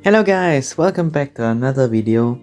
Hello guys, welcome back to another video.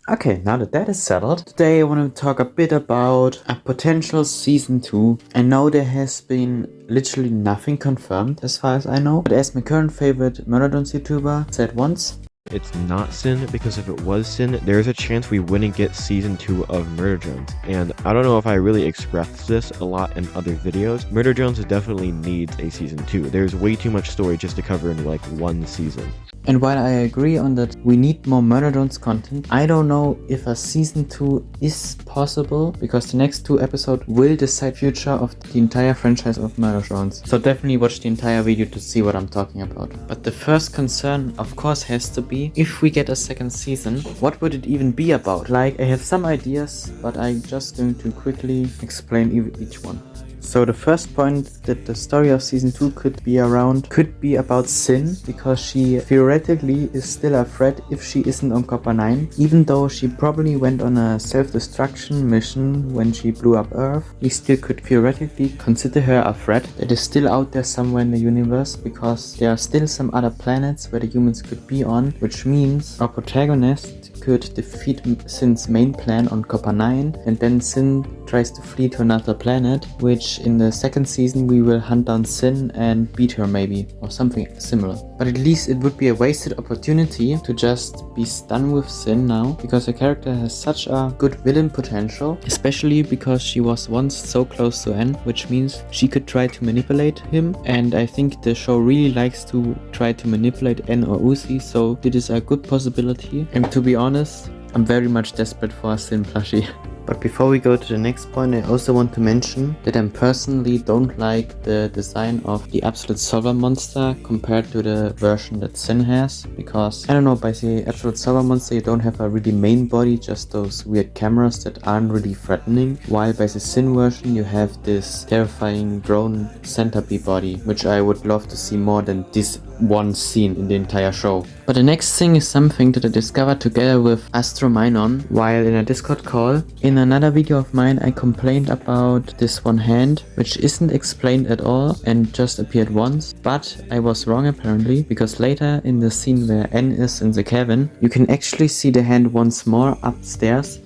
Okay, now that is settled, today I want to talk a bit about a potential season 2. I know there has been literally nothing confirmed as far as I know, but as my current favorite Murder YouTuber said once, it's not Sin, because if it was Sin, there's a chance we wouldn't get season 2 of Murder Drones. And I don't know if I really expressed this a lot in other videos. Murder Drones definitely needs a season 2. There's way too much story just to cover in like one season. And while I agree on that we need more Murder Drones content, I don't know if a season 2 is possible, because the next 2 episodes will decide future of the entire franchise of Murder Drones. So definitely watch the entire video to see what I'm talking about. But the first concern of course has to be, if we get a second season, what would it even be about? Like, I have some ideas, but I'm just going to quickly explain each one. So the first point that the story of season 2 could be about Sin, because she theoretically is still a threat if she isn't on Copper 9. Even though she probably went on a self-destruction mission when she blew up Earth, we still could theoretically consider her a threat that is still out there somewhere in the universe, because there are still some other planets where the humans could be on, which means our protagonist could defeat Sin's main plan on Copper 9, and then Sin tries to flee to another planet, which in the second season we will hunt down Sin and beat her maybe, or something similar. But at least it would be a wasted opportunity to just be done with Sin now, because the character has such a good villain potential, especially because she was once so close to N, which means she could try to manipulate him, and I think the show really likes to try to manipulate N or Uzi, so it is a good possibility. And to be honest, I'm very much desperate for a Sin plushie. But before we go to the next point, I also want to mention that I personally don't like the design of the Absolute Solver monster compared to the version that Sin has, because, I don't know, by the Absolute Solver monster you don't have a really main body, just those weird cameras that aren't really threatening, while by the Sin version you have this terrifying drone centipede body, which I would love to see more than this one scene in the entire show. But the next thing is something that I discovered together with LEMMiNO while in a Discord call. In another video of mine I complained about this one hand, which isn't explained at all and just appeared once, but I was wrong apparently, because later in the scene where N is in the cabin, you can actually see the hand once more upstairs.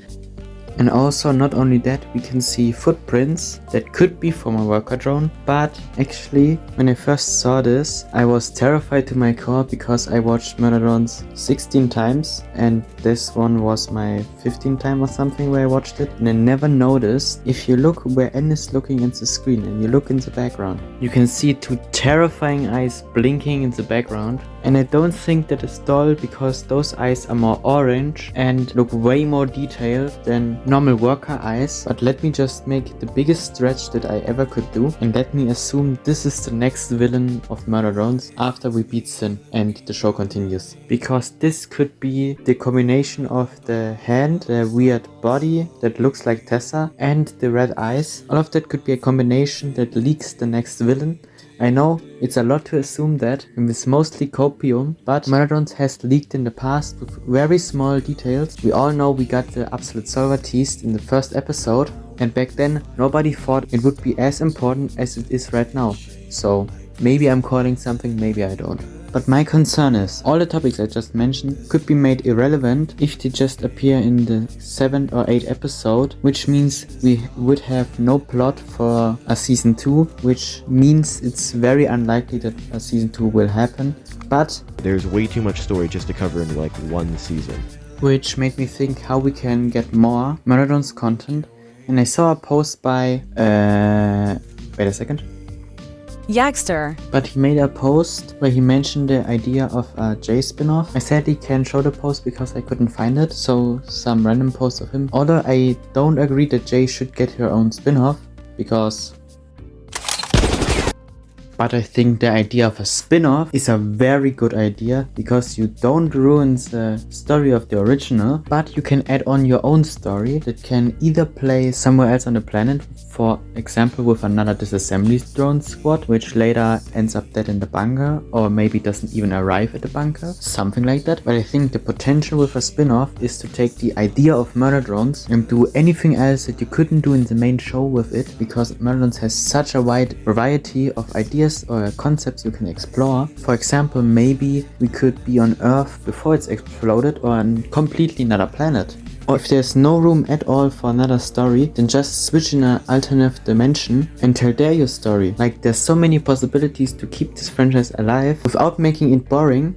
And also, not only that, we can see footprints that could be from a worker drone, but actually when I first saw this I was terrified to my core, because I watched Murder Drones 16 times and this one was my 15th time or something where I watched it, and I never noticed, if you look where N is looking at the screen and you look in the background, you can see 2 terrifying eyes blinking in the background. And I don't think that is dull, because those eyes are more orange and look way more detailed than normal worker eyes. But let me just make the biggest stretch that I ever could do, and let me assume this is the next villain of Murder Drones after we beat Sin and the show continues. Because this could be the combination of the hand, the weird body that looks like Tessa, and the red eyes. All of that could be a combination that leaks the next villain. I know it's a lot to assume that, and it's mostly copium, but Murder Drones has leaked in the past with very small details. We all know we got the Absolute Solver teased in the first episode, and back then nobody thought it would be as important as it is right now. So maybe I'm calling something, maybe I don't. But my concern is, all the topics I just mentioned could be made irrelevant if they just appear in the 7th or 8th episode, which means we would have no plot for a season 2, which means it's very unlikely that a season 2 will happen. But there's way too much story just to cover in like one season. Which made me think how we can get more Murder Drones content, and I saw a post by wait a second. Yagster. But he made a post where he mentioned the idea of a J spin-off. I sadly can't show the post because I couldn't find it, so some random post of him. Although I don't agree that J should get her own spin-off, because But I think the idea of a spin-off is a very good idea because you don't ruin the story of the original, but you can add on your own story that can either play somewhere else on the planet, for example with another disassembly drone squad, which later ends up dead in the bunker, or maybe doesn't even arrive at the bunker, something like that. But I think the potential with a spin-off is to take the idea of murder drones and do anything else that you couldn't do in the main show with it, because murder drones has such a wide variety of ideas or concepts you can explore. For example, maybe we could be on Earth before it's exploded, or on completely another planet. Or if there's no room at all for another story, then just switch in an alternative dimension and tell there your story. Like, there's so many possibilities to keep this franchise alive without making it boring.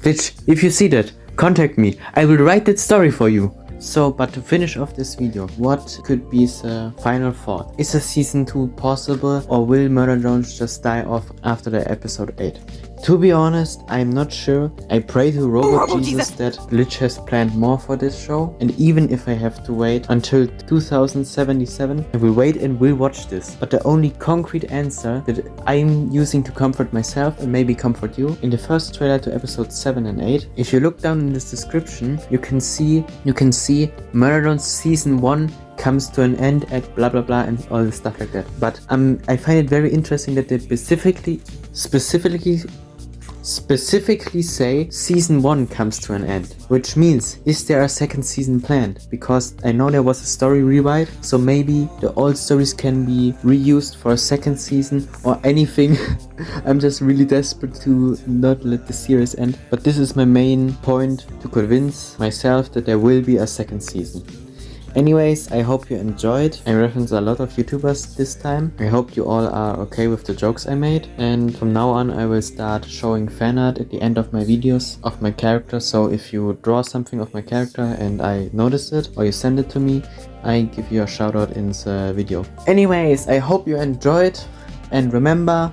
Glitch, if you see that, contact me. I will write that story for you. So, but to finish off this video, what could be the final thought? Is a season 2 possible, or will Murder Drones just die off after the episode 8? To be honest, I'm not sure. I pray to Robot Jesus that Glitch has planned more for this show, and even if I have to wait until 2077, I will wait and will watch this. But the only concrete answer that I'm using to comfort myself and maybe comfort you, in the first trailer to episode 7 and 8, if you look down in this description, you can see Murder Drones season 1 comes to an end at blah blah blah and all this stuff like that. But I find it very interesting that they specifically say season 1 comes to an end, which means, is there a second season planned? Because I know there was a story rewrite, so maybe the old stories can be reused for a second season or anything. I'm just really desperate to not let the series end, but this is my main point, to convince myself that there will be a second season. Anyways, I hope you enjoyed. I referenced a lot of YouTubers this time. I hope you all are okay with the jokes I made. And from now on I will start showing fan art at the end of my videos of my character. So if you draw something of my character and I notice it, or you send it to me, I give you a shout out in the video. Anyways, I hope you enjoyed. And remember,